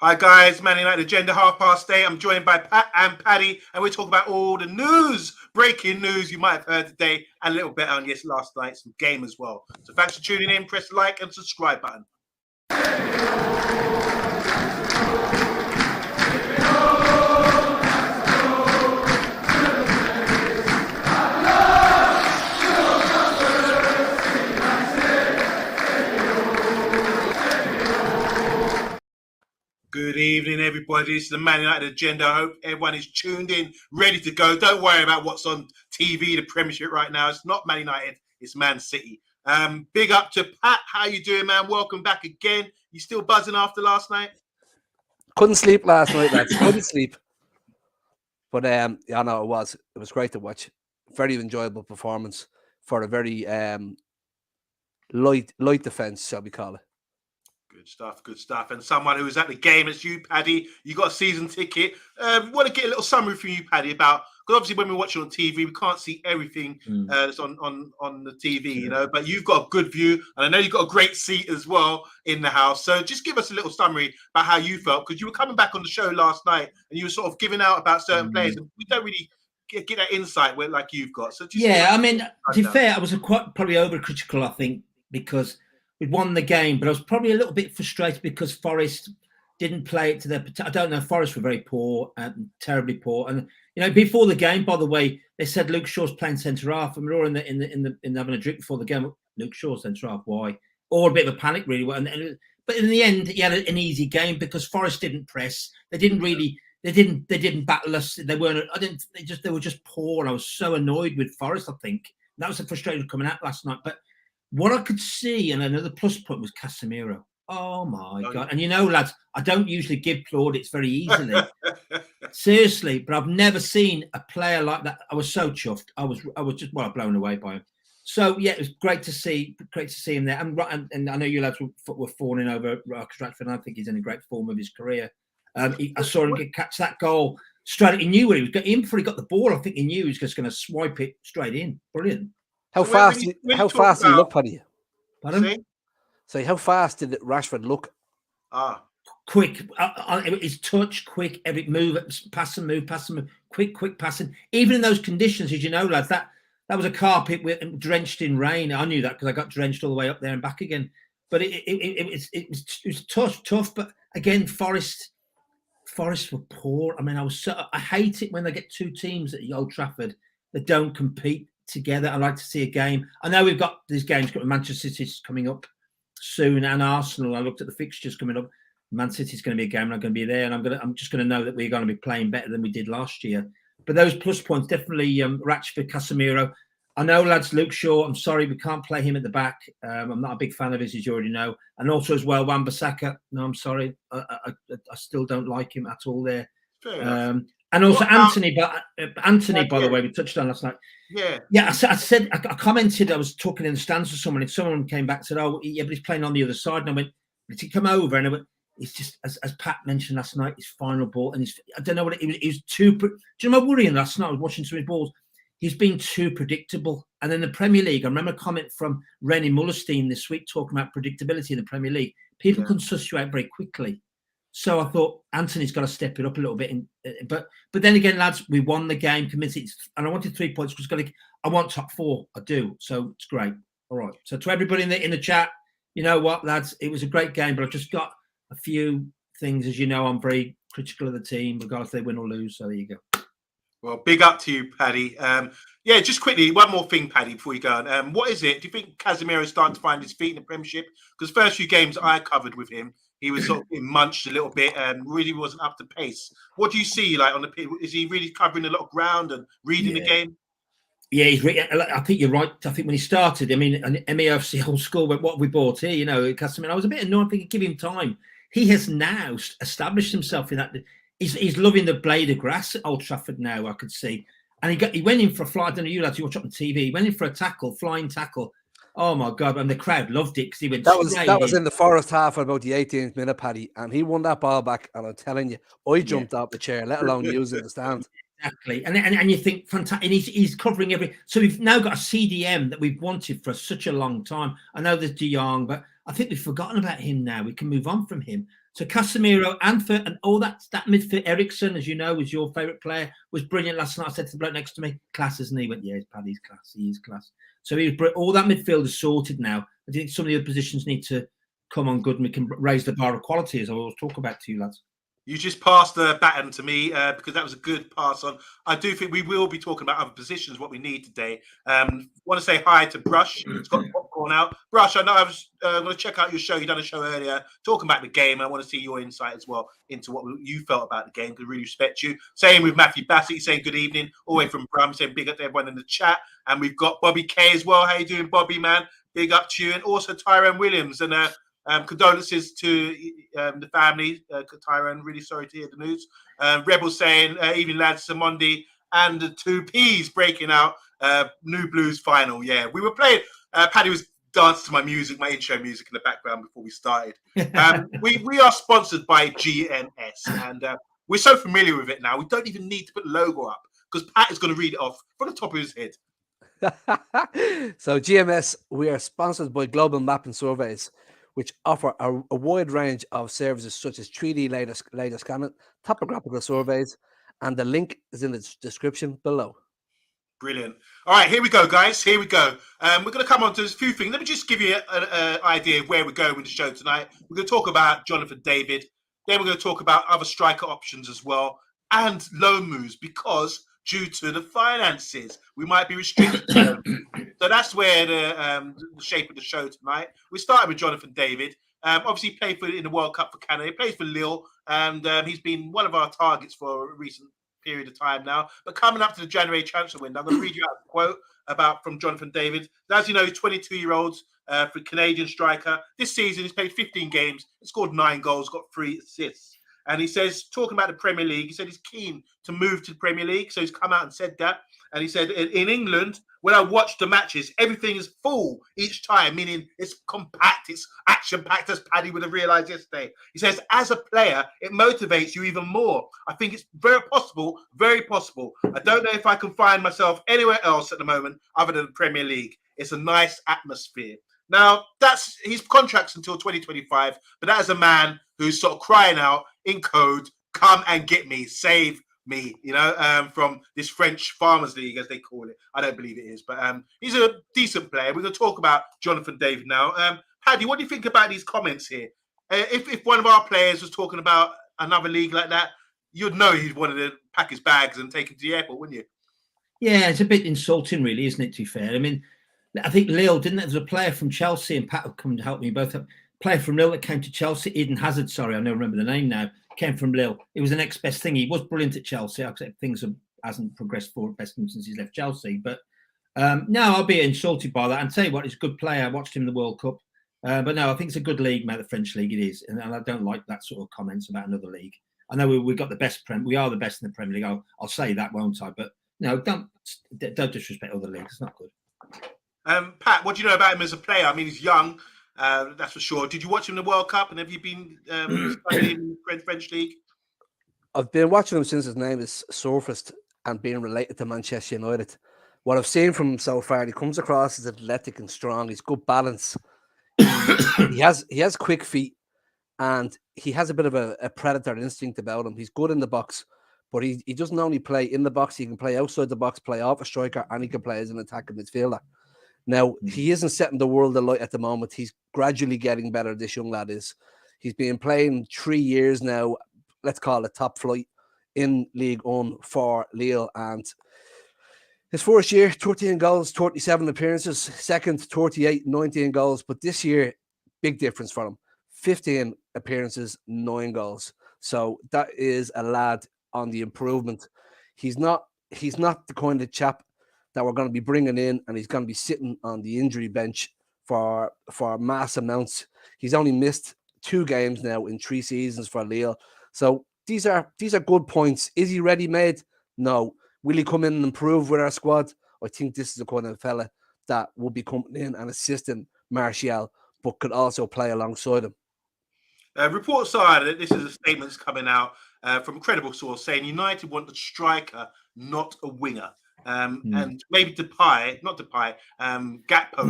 Hi guys, Man United Agenda, 8:30. I'm joined by Pat and Paddy, and we're talking about all the news, breaking news you might have heard today, and a little bit on last night's game as well. So thanks for tuning in. Press the like and subscribe button. Good evening, everybody. This is the Man United Agenda. I hope everyone is tuned in, ready to go. Don't worry about what's on TV, the Premiership right now. It's not Man United, it's Man City. Big up to Pat. How you doing, man? Welcome back again. You still buzzing after last night? Couldn't sleep last night, lads. Couldn't sleep. But yeah, no, it was great to watch. Very enjoyable performance for a very light defense, shall we call it. Good stuff. And someone who was at the game, it's you, Paddy. You got a season ticket. We want to get a little summary from you, Paddy, about, because obviously when we're watching on TV, we can't see everything that's on the TV, you know, but you've got a good view, and I know you've got a great seat as well in the house. So just give us a little summary about how you felt, because you were coming back on the show last night and you were sort of giving out about certain players, and we don't really get that insight like you've got. So just I mean, to be fair, I was probably overcritical, I think, because we'd won the game, but I was probably a little bit frustrated because Forest didn't play it to their potential. I don't know. Forest were very poor and terribly poor. And you know, before the game, by the way, they said Luke Shaw's playing centre half, and we were all in having a drink before the game. Luke Shaw centre half, why? Or a bit of a panic, really. But in the end, he had an easy game because Forest didn't press. They didn't really. They didn't battle us. They weren't. They were just poor. And I was so annoyed with Forest. I think that was the frustration coming out last night, but. What I could see, and another plus point, was Casemiro. Oh, my God. And you know, lads, I don't usually give plaudits very easily. Seriously, but I've never seen a player like that. I was so chuffed. I was just, blown away by him. So, yeah, it was great to see him there. And I know you lads were fawning over Marcus Rashford, and I think he's in a great form of his career. I saw him catch that goal straight. He knew where he was going. Even before he got the ball, I think he knew he was just going to swipe it straight in. Brilliant. How fast did he look, Paddy? Pardon? So how fast did Rashford look? Quick. His touch, quick, every move, pass and move, quick passing. Even in those conditions, as you know, lads, that was a carpet drenched in rain. I knew that because I got drenched all the way up there and back again. But it was tough. But again, Forest were poor. I mean, I hate it when they get two teams at Old Trafford that don't compete together. I like to see a game. I know we've got these games. Manchester City's coming up soon, and Arsenal. I looked at the fixtures coming up. Man City's going to be a game. I'm going to be there, and I'm just going to know that we're going to be playing better than we did last year. But those plus points definitely. Rashford, Casemiro. I know, lads. Luke Shaw. I'm sorry we can't play him at the back. I'm not a big fan of his, as you already know. And also as well, Wan-Bissaka. No, I'm sorry. I still don't like him at all there. And also Anthony, by the way, we touched on last night. I said, I commented, I was talking in the stands to someone, and someone came back and said, oh, yeah, but he's playing on the other side. And I went, did he come over? And I went, it's just, as Pat mentioned last night, his final ball. And I don't know what it was too, do you know my worrying last night? I was watching some of his balls. He's been too predictable. And in the Premier League, I remember a comment from Rennie Mullerstein this week talking about predictability in the Premier League. People can suss you out very quickly. So I thought Anthony's got to step it up a little bit. But then again, lads, we won the game, committed, and I wanted 3 points because I want top four. I do. So it's great. All right. So to everybody in the chat, you know what, lads, it was a great game, but I've just got a few things. As you know, I'm very critical of the team, regardless if they win or lose. So there you go. Well, big up to you, Paddy. Just quickly, one more thing, Paddy, before you go on. What is it? Do you think Casemiro is starting to find his feet in the Premiership? Because first few games I covered with him, he was sort of being munched a little bit and really wasn't up to pace. What do you see like on the pitch? Is he really covering a lot of ground and reading the game? Yeah, I think you're right. I think when he started, I mean, an MUFC old school, what have we bought here? You know, Casemiro, I was a bit annoyed. I think give him time. He has now established himself in that. He's loving the blade of grass at Old Trafford now, I could see. And he went in for a fly. I don't know, you lads, you watch up on TV. He went in for a flying tackle. Oh my God! And the crowd loved it because he went. That was in the Forest half at about the 18th minute, Paddy, and he won that ball back. And I'm telling you, I jumped off the chair, let alone using the stand. Exactly, and you think fantastic. And he's covering every. So we've now got a CDM that we've wanted for such a long time. I know there's De Jong, but I think we've forgotten about him now. We can move on from him. So Casemiro and all that midfield, Ericsson, as you know, was your favourite player, was brilliant last night. I said to the bloke next to me, class, isn't he? He went, yeah, Paddy's class. He is class. So all that midfield is sorted now. I think some of the other positions need to come on good and we can raise the bar of quality, as I always talk about to you lads. You just passed the baton to me because that was a good pass on. I do think we will be talking about other positions, what we need today. Want to say hi to Brush. It's got popcorn out. Brush, I know I was going to check out your show. You done a show earlier talking about the game. I want to see your insight as well into what you felt about the game. Because really respect you. Same with Matthew Bassett. He's saying good evening. All the way from Brum. Saying big up to everyone in the chat. And we've got Bobby K as well. How you doing, Bobby, man? Big up to you. And also Tyrone Williams. And condolences to the family. Tyrone, really sorry to hear the news. Rebel saying, evening lads, Omundi and the 2Ps breaking out. New Blues final. Yeah, we were playing. Paddy was dancing to my music, my intro music in the background before we started. We are sponsored by GNS, and we're so familiar with it now. We don't even need to put the logo up because Pat is going to read it off from the top of his head. So GMS, we are sponsored by Global Mapping Surveys, which offer a wide range of services such as 3D laser scanning, topographical surveys, and the link is in the description below. Brilliant. All right, here we go, guys. Here we go. We're going to come on to a few things. Let me just give you an idea of where we're going with the show tonight. We're going to talk about Jonathan David. Then we're going to talk about other striker options as well and loan moves because due to the finances, we might be restricted. So that's where the shape of the show tonight. We started with Jonathan David. Obviously, he played in the World Cup for Canada. He plays for Lille, and he's been one of our targets for a recent period of time now. But coming up to the January transfer window, I'm going to read you out a quote from Jonathan David. As you know, he's 22-year-old for Canadian striker. This season, he's played 15 games, he scored 9 goals, got 3 assists. And he says, talking about the Premier League, he said he's keen to move to the Premier League. So he's come out and said that. And he said, in England, when I watch the matches, everything is full each time, meaning it's compact, it's action-packed, as Paddy would have realised yesterday. He says, as a player, it motivates you even more. I think it's very possible, very possible. I don't know if I can find myself anywhere else at the moment other than the Premier League. It's a nice atmosphere. Now, that's his contract's until 2025, but that is a man who's sort of crying out in code, come and get me, save me, from this French Farmers League, as they call it. I don't believe it is, but he's a decent player. We're going to talk about Jonathan David now. Paddy, what do you think about these comments here? If one of our players was talking about another league like that, you'd know he'd wanted to pack his bags and take him to the airport, wouldn't you? Yeah, it's a bit insulting, really, isn't it, to be fair? I mean, I think Lille, didn't there? There was a player from Chelsea, and Pat will come to help me both. A player from Lille that came to Chelsea, Eden Hazard, sorry, I don't remember the name now, came from Lille. It was the next best thing. He was brilliant at Chelsea, except things hasn't progressed forward best since he's left Chelsea. But no, I'll be insulted by that. And tell you what, he's a good player. I watched him in the World Cup. But no, I think it's a good league, mate, the French league it is. And I don't like that sort of comments about another league. I know we've got the best, we are the best in the Premier League. I'll say that, won't I? But no, don't disrespect other leagues. It's not good. Pat, what do you know about him as a player? I mean, he's young, that's for sure. Did you watch him in the World Cup? And have you been studying the French league? I've been watching him since his name is surfaced and being related to Manchester United. What I've seen from him so far, he comes across as athletic and strong. He's good balance. He has quick feet, and he has a bit of a predator instinct about him. He's good in the box, but he doesn't only play in the box. He can play outside the box, play off a striker, and he can play as an attacking midfielder. Now, he isn't setting the world alight at the moment. He's gradually getting better, this young lad is. He's been playing 3 years now, let's call it top flight, in League One for Lille. And his first year, 13 goals, 37 appearances. Second, 38, 19 goals. But this year, big difference for him. 15 appearances, 9 goals. So that is a lad on the improvement. He's not the kind of chap that we're going to be bringing in and he's going to be sitting on the injury bench for mass amounts. He's only missed 2 games now in 3 seasons for Lille. So these are good points. Is he ready-made? No. Will he come in and improve with our squad? I think this is the kind of fella that will be coming in and assisting Martial, but could also play alongside him. Reports are that this is a statement that's coming out from a credible source saying United want a striker, not a winger. And maybe Gakpo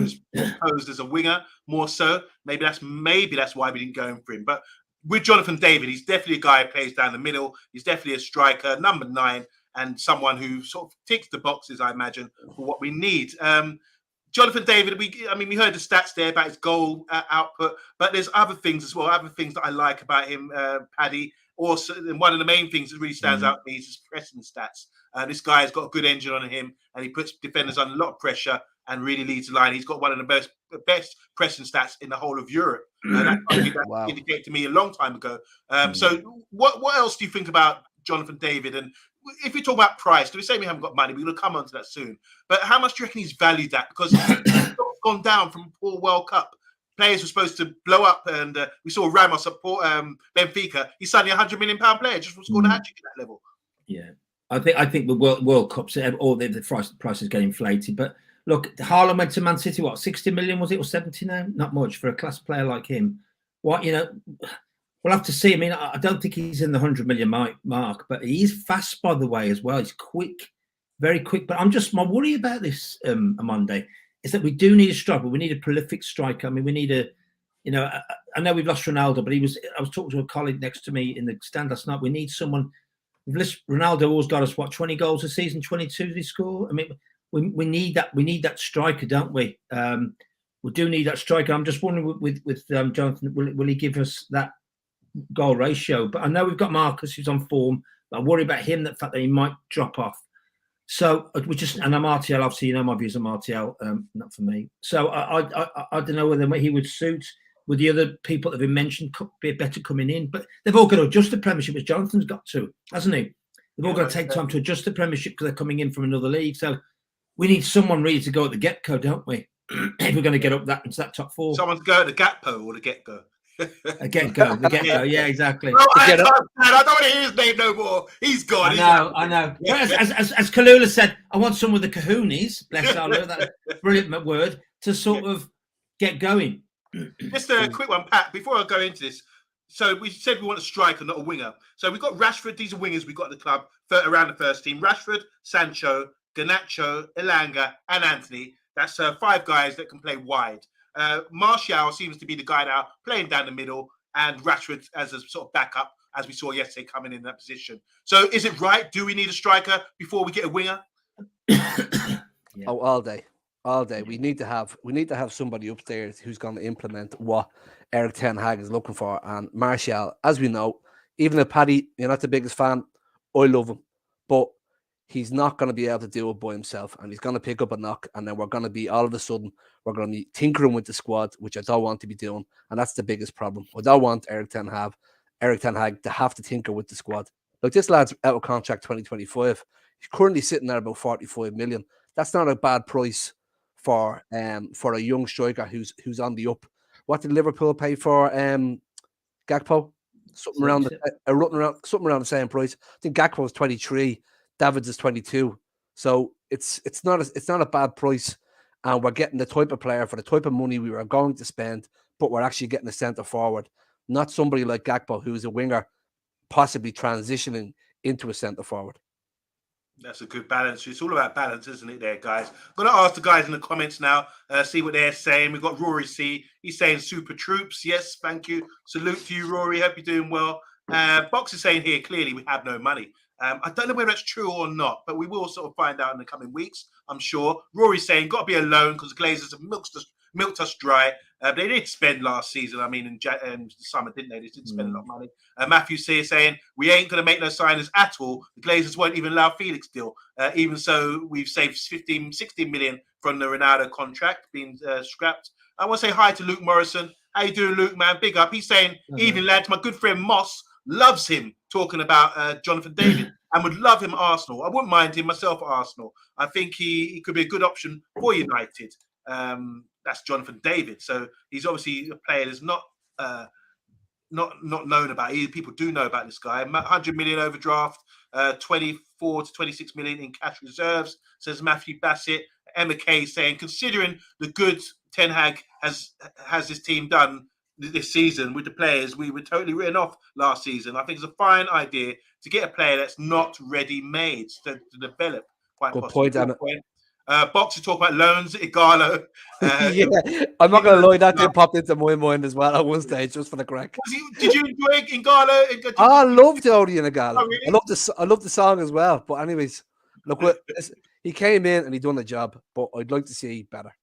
is posed as a winger more so. Maybe that's why we didn't go in for him. But with Jonathan David, he's definitely a guy who plays down the middle. He's definitely a striker, number 9, and someone who sort of ticks the boxes, I imagine, for what we need. Jonathan David, we heard the stats there about his goal output, but there's other things as well, other things that I like about him, Paddy. Also, and one of the main things that really stands out to me is his pressing stats. This guy has got a good engine on him, and he puts defenders under a lot of pressure and really leads the line. He's got one of the best pressing stats in the whole of Europe. That indicated to me a long time ago. So what else do you think about Jonathan David? And if you talk about price, because we say we haven't got money, we're going to come on to that soon. But how much do you reckon he's valued at? Because he's gone down from a poor World Cup. Players were supposed to blow up, and we saw Ramos at Benfica. He's suddenly a £100 million player just for scoring a hat-trick at that level. Yeah, I think the World Cups, all the prices get inflated. But look, Haaland went to Man City. What, 60 million was it, or 70 now? Not much for a class player like him. What, we'll have to see. I mean, I don't think he's in the 100 million mark, but he's fast, by the way, as well. He's quick, very quick. But my worry about this, Omundi, is that we do need a striker. We need a prolific striker. I mean, we need I know we've lost Ronaldo, but I was talking to a colleague next to me in the stand last night. We need someone. Ronaldo always got us, 20 goals a season, 22 did he score? I mean, we need that. We need that striker, don't we? We do need that striker. I'm just wondering with Jonathan, will he give us that goal ratio? But I know we've got Marcus, who's on form, but I worry about him, the fact that he might drop off. So and I'm Martial, obviously, my views on Martial, not for me. So I don't know whether he would suit with the other people that have been mentioned, could be better coming in, but they've all got to adjust the Premiership, as Jonathan's got to, hasn't he? They've all got to take time to adjust the Premiership because they're coming in from another league. So we need someone ready to go at the get-go, don't we? If we're going to get up into that top 4. Someone to go at the Gatpo or the get-go. The get-go, yeah, exactly. No, I don't want to hear his name no more. He's gone. I know. Yeah. As Kalula said, I want someone with the kahunas, bless our Lord, that's a brilliant word, to sort of get going. Just a quick one, Pat, before I go into this. So we said we want a striker, not a winger. So we've got Rashford. These are wingers we've got at the club around the first team. Rashford, Sancho, Garnacho, Elanga, and Anthony. That's 5 guys that can play wide. Martial seems to be the guy now playing down the middle, and Rashford as a sort of backup, as we saw yesterday, coming in that position. So is it right? Do we need a striker before we get a winger? Oh, all day. We need to have somebody upstairs who's going to implement what Eric Ten Hag is looking for. And Martial, as we know, even if Paddy, you're not the biggest fan, I love him, but he's not going to be able to do it by himself, and he's going to pick up a knock, and then we're going to be all of a sudden we're going to be tinkering with the squad, which I don't want to be doing, and that's the biggest problem. I don't want Eric Ten Hag to have to tinker with the squad. Look, this lad's out of contract 2025. He's currently sitting at about 45 million. That's not a bad price for a young striker who's on the up. What did Liverpool pay for Gakpo? Something around the same price. I think Gakpo is 23. Davids is 22, so it's not a bad price, and we're getting the type of player for the type of money we were going to spend, but we're actually getting a centre forward, not somebody like Gakpo who's a winger, possibly transitioning into a centre forward. That's a good balance. It's all about balance, isn't it, there, guys? I'm going to ask the guys in the comments now, see what they're saying. We've got Rory C. He's saying super troops. Yes, thank you. Salute to you, Rory. Hope you're doing well. Box is saying here, clearly we have no money. I don't know whether that's true or not, but we will sort of find out in the coming weeks, I'm sure. Rory's saying, got to be a loan because the Glazers have milked us dry. They did spend last season, in the summer, didn't they? They didn't spend a lot of money. Matthew saying, we ain't going to make no signings at all. The Glazers won't even allow Felix deal. Even so, we've saved 16 million from the Ronaldo contract being scrapped. I want to say hi to Luke Morrison. How you doing, Luke, man? Big up. He's saying, evening, lads. My good friend Moss loves him, talking about Jonathan David, and would love him at Arsenal. I wouldn't mind him myself at Arsenal. I think he could be a good option for United. That's Jonathan David. So he's obviously a player that's not known about. People do know about this guy. 100 million overdraft, 24 to 26 million in cash reserves, says Matthew Bassett. Emma Kay saying, considering the good Ten Hag has this team done this season with the players, we were totally written off last season. I think it's a fine idea to get a player that's not ready-made to develop. Quite good possibly. point, Emma. Boxer talk about loans, Igalo. Yeah, I'm not going to lie, that did pop into my mind as well at one stage, just for the crack. Did you enjoy Igalo? I loved Odie and Igalo. Oh, really? I love the song as well. But anyways, look, he came in and he done the job, but I'd like to see better.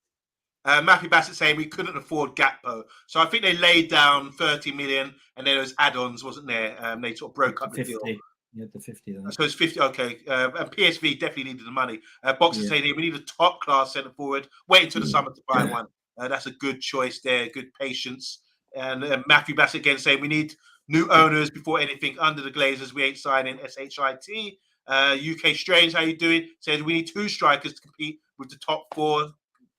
Matthew Bassett saying we couldn't afford Gakpo, so I think they laid down 30 million, and then there was add-ons, wasn't there? They sort of broke up the deal. Yeah, the 50. Then. So it's 50. Okay, and PSV definitely needed the money. Boxer saying we need a top-class centre forward. Wait until the summer to buy one. That's a good choice there. Good patience. And Matthew Bassett again saying we need new owners before anything under the Glazers. We ain't signing SHIT. UK Strange, how you doing? Says we need 2 strikers to compete with the top 4.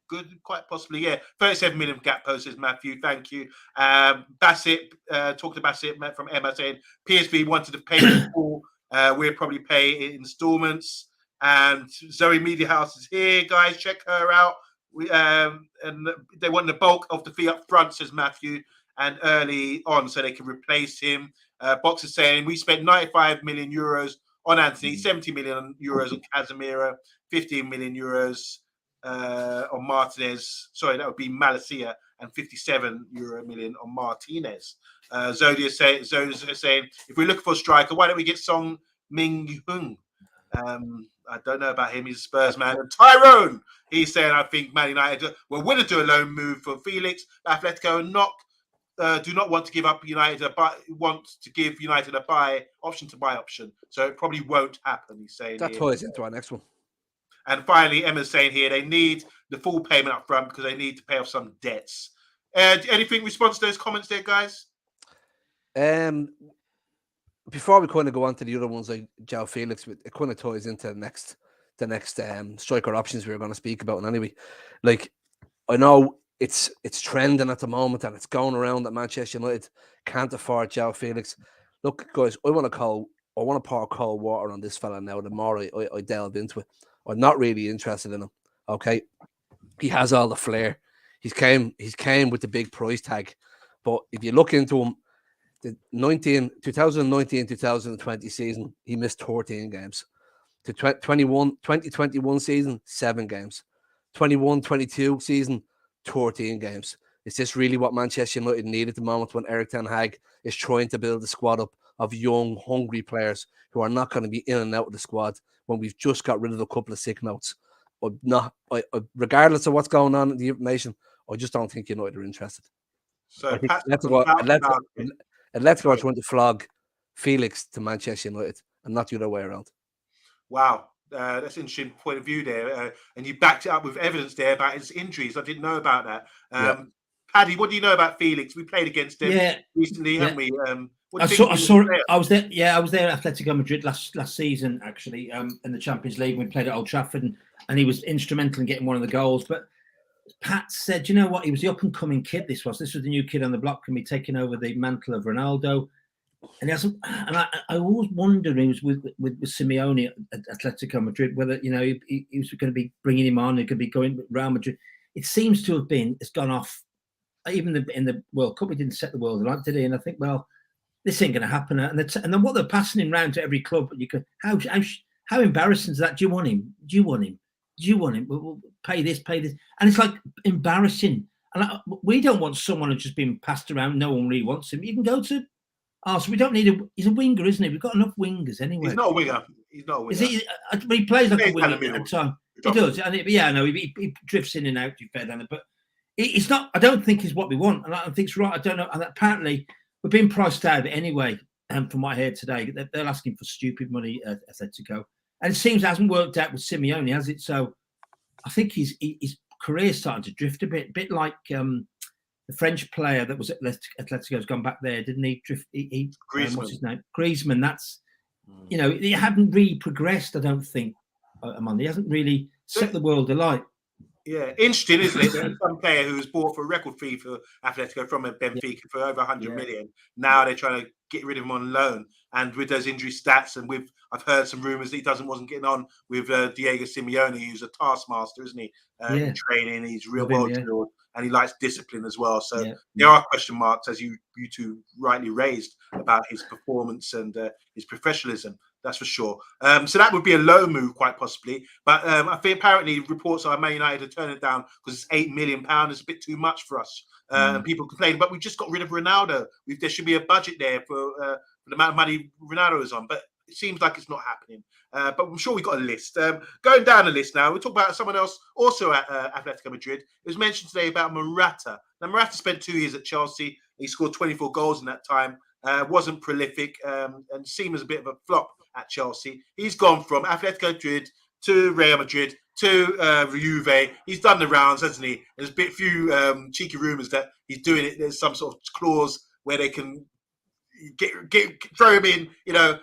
Good, quite possibly, yeah. 37 million gap post, says Matthew. Thank you. Bassett, talked to Bassett from Emma saying PSV wanted to pay the full. We'll probably pay in installments. And Zoe Media House is here, guys. Check her out. And they want the bulk of the fee up front, says Matthew, and early on so they can replace him. Box is saying we spent 95 million euros on Anthony, 70 million euros on Casemiro, 15 million euros on Martinez. Sorry, that would be Malacia, and 57 million on Martinez. Zodia saying if we're looking for a striker, why don't we get Song Ming Hung? I don't know about him. He's a Spurs man. And Tyrone, he's saying I think Man United will willing to do a loan move for Felix. Atletico do not want to give up United want to give United a buy option. So it probably won't happen. He's saying that ties into our next one. And finally, Emma's saying here they need the full payment up front because they need to pay off some debts. Anything in response to those comments there, guys? Before we kind of go on to the other ones like João Felix, it kind of ties into the next striker options we were going to speak about. And anyway, like I know it's trending at the moment and it's going around that Manchester United can't afford João Felix. Look, guys, I want to pour cold water on this fella now. The more I delve into it, I'm not really interested in him. Okay, he has all the flair. He's came with the big price tag, but if you look into him, the 2019-2020 season, he missed 13 games. The 2021 season, 7 games. 21-22 season, 13 games. Is this really what Manchester United need at the moment when Erik ten Hag is trying to build a squad up of young, hungry players who are not going to be in and out of the squad when we've just got rid of a couple of sick notes? Regardless of what's going on in the information, I just don't think United are interested. So Atletico are trying to flog Felix to Manchester United and not the other way around. Wow. That's an interesting point of view there. And you backed it up with evidence there about his injuries. I didn't know about that. Paddy, what do you know about Felix? We played against him recently, haven't we? I was there. Yeah, I was there at Atletico Madrid last season, actually, in the Champions League. We played at Old Trafford, and he was instrumental in getting one of the goals. But Pat said, you know what? He was the up-and-coming kid. This was the new kid on the block, can be taking over the mantle of Ronaldo. And he hasn't. And I always wondered, he was with Simeone at Atletico Madrid, whether he was going to be bringing him on. He could be going with Real Madrid. It seems to have been. It's gone off. Even in the World Cup, we didn't set the world alight, did he? And I think, well, this ain't going to happen. And then what they're passing him around to every club. You could how embarrassing is that? Do you want him? Do you want him? Do you want him? We'll pay this, and it's like embarrassing. And we don't want someone who's just been passed around. No one really wants him. You can go to. So we don't need he's a winger, isn't he? We've got enough wingers anyway. He's not a winger. Is he? He plays like a winger at the time. He does. And he drifts in and out. You fair down, but it's not. I don't think it's what we want. And I think it's right. I don't know. And apparently we're being priced out of it anyway. From what I heard today, they're asking for stupid money at Atletico, and it seems it hasn't worked out with Simeone, has it? So I think his career's starting to drift a bit like the French player that was at Atletico has gone back there, didn't he? Griezmann. What's his name? Griezmann. That's he hadn't really progressed. I don't think. He hasn't really set the world alight. Yeah, interesting, isn't it? There's some player who was bought for a record fee for Atletico from Benfica for over 100 million. Now they're trying to get rid of him on loan, and with those injury stats, and I've heard some rumours that he wasn't getting on with Diego Simeone, who's a taskmaster, isn't he? In training, he's real well drilled. and he likes discipline as well. So there are question marks, as you two rightly raised, about his performance and his professionalism. That's for sure. So that would be a low move, quite possibly. But I think apparently reports are Man United are turning it down because it's £8 million. It's a bit too much for us. And people complain, but we just got rid of Ronaldo. There should be a budget there for the amount of money Ronaldo is on. But it seems like it's not happening. But I'm sure we've got a list. Going down the list now, we'll talk about someone else also at Atletico Madrid. It was mentioned today about Morata. Now, Morata spent 2 years at Chelsea. He scored 24 goals in that time. Wasn't prolific and seemed as a bit of a flop at Chelsea. He's gone from Atletico Madrid to Real Madrid to Juve. He's done the rounds, hasn't he? There's a bit few cheeky rumours that he's doing it. There's some sort of clause where they can throw him in,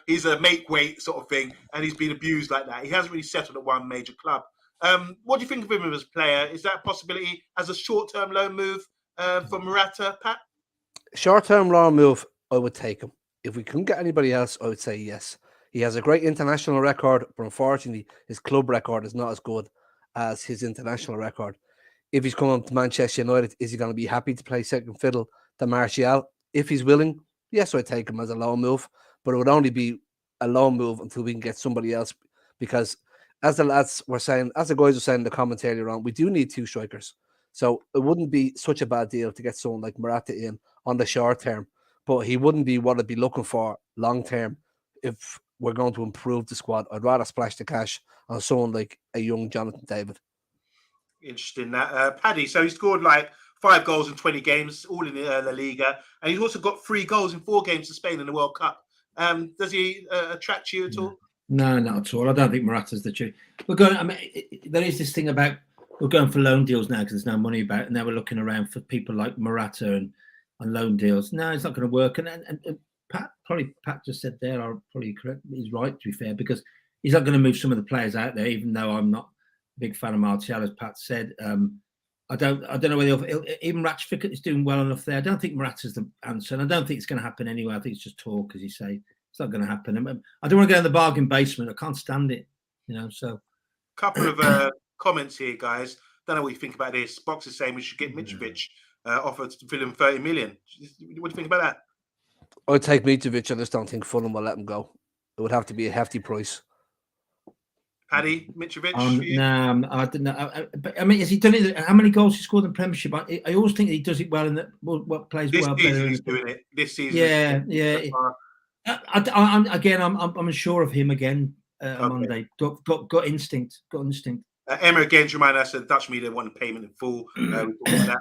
he's a make weight sort of thing, and he's been abused like that. He hasn't really settled at one major club. What do you think of him as a player? Is that a possibility as a short-term loan move for Morata, Pat? Short-term loan move, I would take him. If we couldn't get anybody else, I would say yes. He has a great international record, but unfortunately, his club record is not as good as his international record. If he's coming to Manchester United, is he going to be happy to play second fiddle to Martial? If he's willing, yes, I'd take him as a loan move, but it would only be a loan move until we can get somebody else. Because as the lads were saying, as the guys were saying in the commentary around, we do need two strikers. So it wouldn't be such a bad deal to get someone like Morata in on the short term, but he wouldn't be what I'd be looking for long term if we're going to improve the squad. I'd rather splash the cash on someone like a young Jonathan David. Interesting that. Paddy, so he scored like 5 goals in 20 games, all in the La Liga, and he's also got 3 goals in 4 games for Spain in the World Cup. Does he attract you at all? No, not at all. I don't think Morata's the truth. We're going. I mean, there is this thing about we're going for loan deals now because there's no money about, and now we're looking around for people like Morata and loan deals. No, it's not going to work. And Pat just said there, I'm probably correct. He's right, to be fair, because he's not going to move some of the players out there. Even though I'm not a big fan of Martial, as Pat said. I don't know whether even Ratchford is doing well enough there. I don't think Morata's the answer, and I don't think it's going to happen anyway. I think it's just talk, as you say. It's not going to happen. I don't want to go in the bargain basement. I can't stand it, So, couple of comments here, guys. Don't know what you think about this. Box is saying we should get Mitrovic offered to fill him 30 million. What do you think about that? I'd take Mitrovic. I just don't think Fulham will let him go. It would have to be a hefty price. Paddy, Mitrovic? No, I don't know. But I mean, has he done it? How many goals he scored in the Premiership? I always think that he does it well and what plays this well. Season he's doing it. This season. Yeah. I'm unsure of him again on Monday. Got instinct. Emma again, Jumana said Dutch media want payment in full.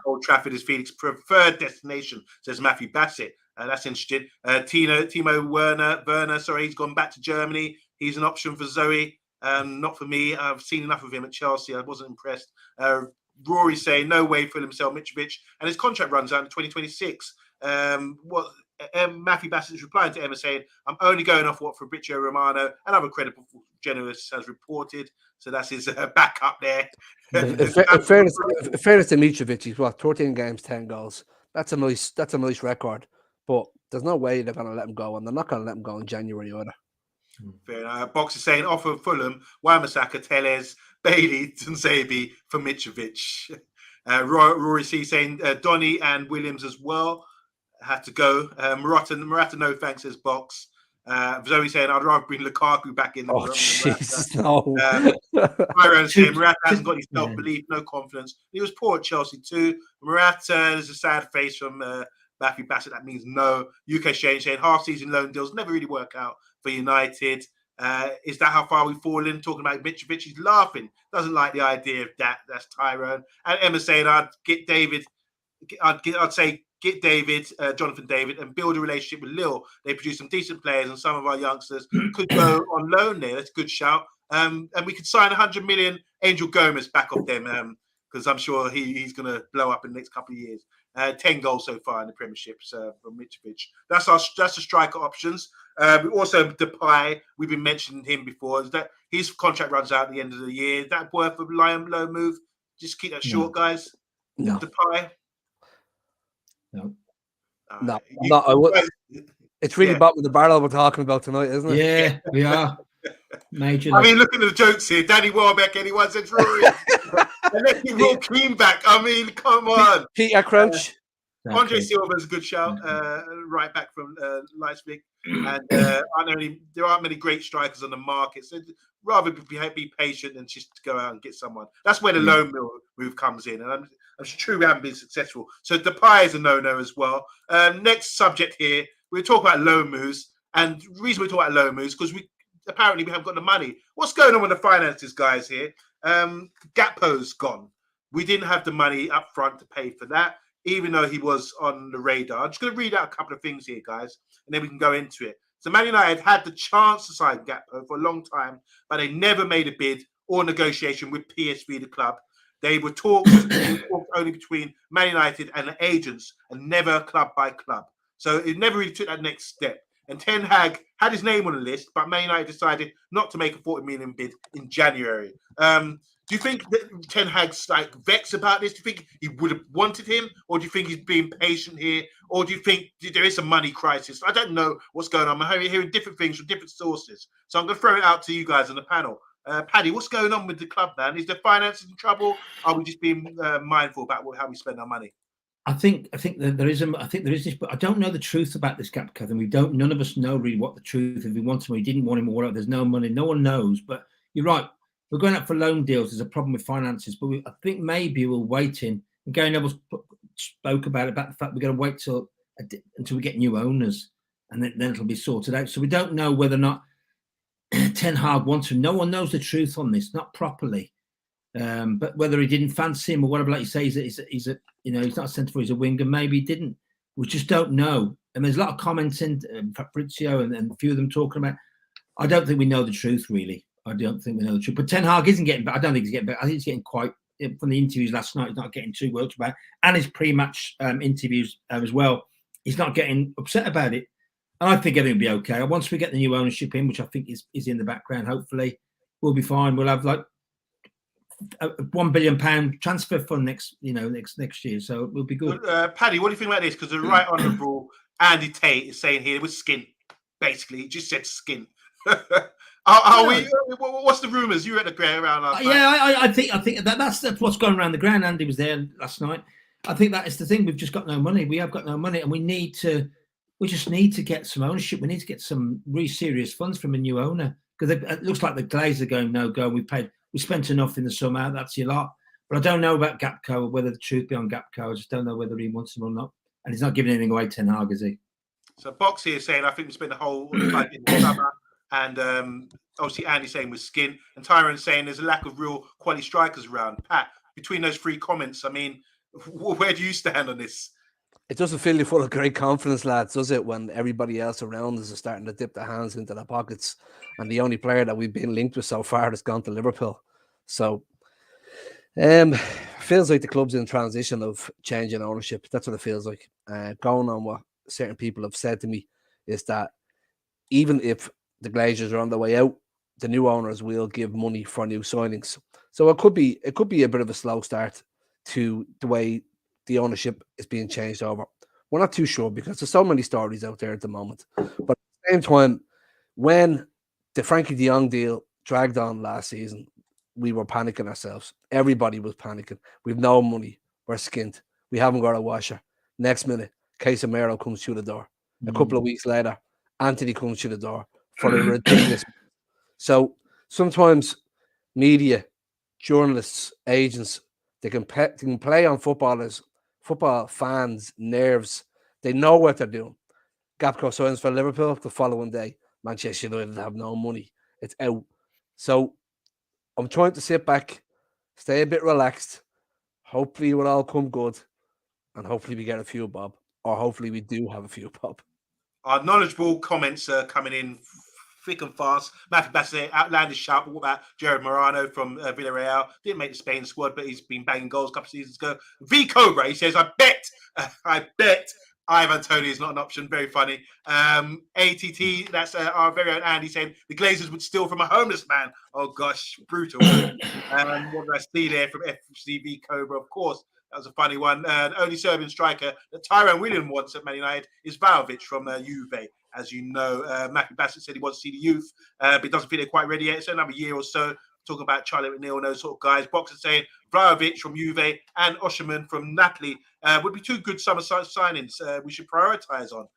Old Trafford is Felix's preferred destination, says Matthew Bassett. That's interesting. Timo Werner, he's gone back to Germany. He's an option for Zoe. Not for me. I've seen enough of him at Chelsea. I wasn't impressed. Rory saying no way for himself, Mitrovic, and his contract runs out in 2026. Matthew Bassett is replying to Emma saying, I'm only going off what Fabrizio Romano, another credible journalist, has reported. So that's his backup there. In fairness to Mitrovic, he's 13 games, 10 goals. That's a nice record. But there's no way they're going to let him go, and they're not going to let him go in January either. Fair enough. Box is saying offer Fulham, Wan-Bissaka, Telles, Bailey, Tunzebi for Mitrovic. Rory C saying Donny and Williams as well had to go. Morata, no thanks, says Box. Zoe saying I'd rather bring Lukaku back in. Oh, jeez, no. Tyrone saying Morata hasn't got any self-belief, no confidence. He was poor at Chelsea too. Morata, there's a sad face from Matthew Bassett. That means no. UK Shane saying half-season loan deals never really work out for United. Is that how far we've fallen? Talking about Mitrovic, he's laughing. Doesn't like the idea of that. That's Tyrone. And Emma saying I'd say get David, Jonathan David, and build a relationship with Lille. They produce some decent players, and some of our youngsters could go on loan there. That's a good shout. And we could sign 100 million Angel Gomez back off them because I'm sure he's going to blow up in the next couple of years. 10 goals so far in the Premierships from Mitrovic. That's the striker options. Also, Depay, we've been mentioning him before. Is that his contract runs out at the end of the year? Is that worth a low move? Just keep that short, guys. No. Depay. No, I would. It's really bottom of the barrel we're talking about tonight, isn't it? Yeah, we are. Major. I mean, looking at the jokes here, Danny Welbeck, anyone said Rory. And let's get Roy Keane back. I mean, come on. Peter Crouch. Andre Silva's a good shout, right back from Leipzig. And there aren't many great strikers on the market. So rather be patient than just go out and get someone. That's where the loan move comes in. And I'm sure we haven't been successful. So Depay is a no-no as well. Next subject here, we'll talk about loan moves. And the reason we talk about loan moves because we haven't got the money. What's going on with the finances, guys, here? Gakpo's gone. We didn't have the money up front to pay for that, even though he was on the radar. I'm just going to read out a couple of things here, guys, and then we can go into it. So Man United had the chance to sign Gakpo for a long time, but they never made a bid or negotiation with PSV, the club. They were talks only between Man United and the agents and never club by club. So it never really took that next step. And Ten Hag had his name on the list, but Man United decided not to make a 40 million bid in January. Do you think that Ten Hag's like vexed about this? Do you think he would have wanted him, or do you think he's being patient here, or do you think there is a money crisis? I don't know what's going on. I'm hearing different things from different sources, so I'm going to throw it out to you guys on the panel. Paddy, what's going on with the club, man? Is the finances in trouble? Are we just being mindful about how we spend our money? I think that there is this, but I don't know the truth about this Gakpo. And none of us know really what the truth. If we want him, or he didn't want him, or whatever. There's no money. No one knows. But you're right. We're going up for loan deals. There's a problem with finances, but I think maybe we're waiting. And Gary Neville spoke about the fact we're going to wait until we get new owners, and then it'll be sorted out. So we don't know whether or not Ten Hag wants him. No one knows the truth on this, not properly. But whether he didn't fancy him or whatever, like you say, he's not a centre forward, he's a winger. Maybe he didn't. We just don't know. And there's a lot of comments in Fabrizio and a few of them talking about. I don't think we know the truth, really. I don't think we know the truth. But Ten Hag isn't getting better. I don't think he's getting better. I think he's getting quite, from the interviews last night, he's not getting too worked about. And his pre-match interviews as well, he's not getting upset about it. And I think everything will be okay. Once we get the new ownership in, which I think is in the background, hopefully, we'll be fine. We'll have like a £1 billion transfer fund next year. So we'll be good. Paddy, what do you think about this? Because the Right Honourable Andy Tate is saying here it was skin. Basically, he just said skin. What's the rumours? You were at the ground around last night. Yeah, I think that's what's going around the ground. Andy was there last night. I think that is the thing. We've just got no money. We have got no money, and we just need to get some ownership. We need to get some really serious funds from a new owner, because it looks like the Glazers are going no go. We spent enough in the summer. That's your lot. But I don't know about Gakpo, or whether the truth be on Gakpo. I just don't know whether he wants him or not. And he's not giving anything away, Ten Hag, is he? So Box here saying, I think we spent the whole time in the summer. And obviously Andy saying with skin. And Tyrone saying there's a lack of real quality strikers around. Pat, between those three comments, I mean, where do you stand on this? It doesn't fill you full of great confidence, lads, does it, when everybody else around us is starting to dip their hands into their pockets, and the only player that we've been linked with so far has gone to Liverpool. So feels like the club's in transition of changing ownership. That's what it feels like. Going on what certain people have said to me is that even if the Glazers are on the way out, the new owners will give money for new signings. So it could be a bit of a slow start to the way the ownership is being changed over. We're not too sure because there's so many stories out there at the moment. But at the same time, when the Frankie de Jong deal dragged on last season, we were panicking ourselves. Everybody was panicking. We've no money. We're skint. We haven't got a washer. Next minute, Casemiro comes through the door. A couple of weeks later, Anthony comes through the door for a ridiculous. So sometimes media, journalists, agents, they can play on football fans' nerves. They know what they're doing. Gakpo signs for Liverpool the following day. Manchester United have no money. It's out. So I'm trying to sit back, stay a bit relaxed. Hopefully it will all come good. And hopefully we get a few bob. Or hopefully we do have a few bob. Our knowledgeable comments are coming in thick and fast. Matthew Bassett, outlandish shout. What about Jared Morano from Villarreal? Didn't make the Spain squad, but he's been banging goals a couple of seasons ago. V Cobra, he says, I bet Ivan Toney is not an option. Very funny. ATT, that's our very own Andy saying the Glazers would steal from a homeless man. Oh gosh, brutal. What did I see there from FCV Cobra? Of course, that was a funny one. The only Serbian striker that Tyrone Williams wants at Man United is Vlahovic from Juve. As you know, Matthew Bassett said he wants to see the youth, but he doesn't feel they're quite ready yet. So another year or so talking about Charlie McNeil and those sort of guys. Boxer saying Vlahovic from Juve and Osherman from Napoli would be two good summer signings we should prioritise on.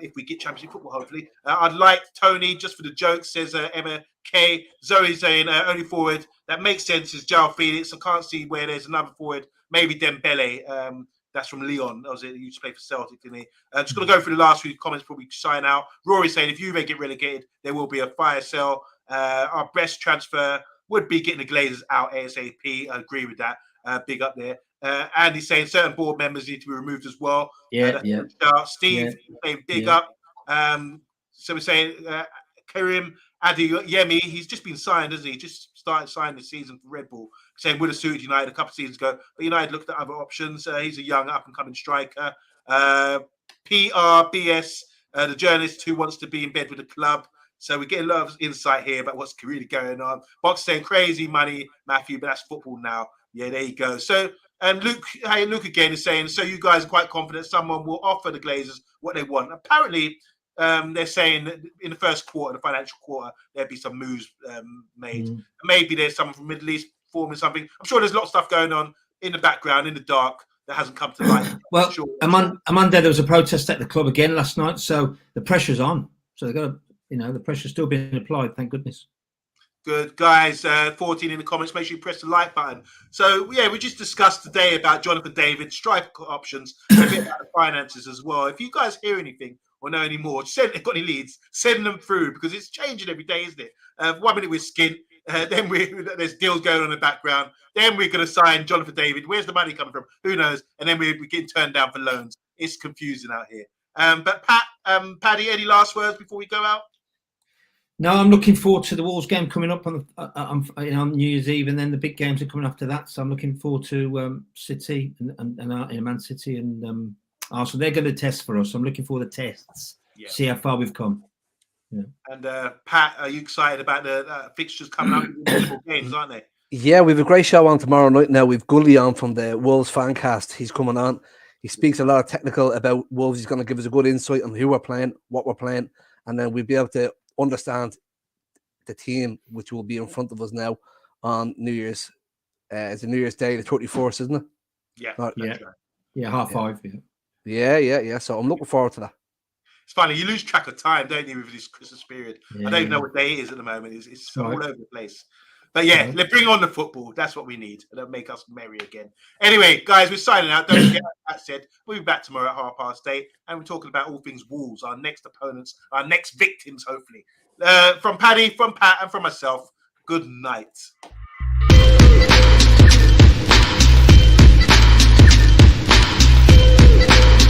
If we get Championship football, hopefully. I'd like Tony, just for the joke, says Emma K. Zoe saying only forward. That makes sense is João Felix. I can't see where there's another forward. Maybe Dembele. That's from Leon. That was it. He used to play for Celtic, didn't he? Just going to go through the last few comments before we sign out. Rory saying if Juve get relegated, there will be a fire sale. Our best transfer would be getting the Glazers out ASAP. I agree with that. Big up there. Andy saying certain board members need to be removed as well. Steve saying big up. So we're saying Karim Adeyemi, he's just been signed, hasn't he? Just started signing the season for Red Bull. Saying would have suited United a couple of seasons ago, but United looked at other options. He's a young up-and-coming striker. PRBS, the journalist who wants to be in bed with the club. So we get a lot of insight here about what's really going on. Box saying crazy money, Matthew, but that's football now. Yeah, there you go. So, and Luke again is saying, so you guys are quite confident someone will offer the Glazers what they want. Apparently, they're saying that in the first quarter, the financial quarter, there'll be some moves made. Maybe there's someone from Middle East forming something. I'm sure there's a lot of stuff going on in the background, in the dark, that hasn't come to light. Well, Amanda, there was a protest at the club again last night, so the pressure's on. So they've got to, the pressure's still being applied, thank goodness. Good, guys. 14 in the comments. Make sure you press the like button. So, yeah, we just discussed today about Jonathan David, striker options, and a bit about the finances as well. If you guys hear anything or know any more, got any leads, send them through because it's changing every day, isn't it? 1 minute we're skint, then there's deals going on in the background. Then we're going to sign Jonathan David. Where's the money coming from? Who knows? And then we're getting turned down for loans. It's confusing out here. But Paddy, any last words before we go out? No, I'm looking forward to the Wolves game coming up on New Year's Eve, and then the big games are coming after that. So I'm looking forward to City and Man City and Arsenal. They're going to test for us. I'm looking for the tests. Yeah. See how far we've come. Yeah. And Pat, are you excited about the fixtures coming up? Games, aren't they? Yeah, we have a great show on tomorrow night. Now we've Gully on from the Wolves Fancast. He's coming on. He speaks a lot of technical about Wolves. He's going to give us a good insight on who we're playing, what we're playing, and then we'll be able to understand the team which will be in front of us now on New Year's. It's a New Year's Day, the 31st, isn't it? Yeah, yeah, 5:30. Yeah. So I'm looking forward to that. It's funny, you lose track of time, don't you, with this Christmas period? Yeah. I don't even know what day it is at the moment. It's all over the place. But yeah, let's bring on the football. That's what we need. That'll make us merry again. Anyway, guys, we're signing out. Don't forget, that said, we'll be back tomorrow at 8:30, and we're talking about all things Wolves, our next opponents, our next victims, hopefully. From Paddy, from Pat, and from myself, good night.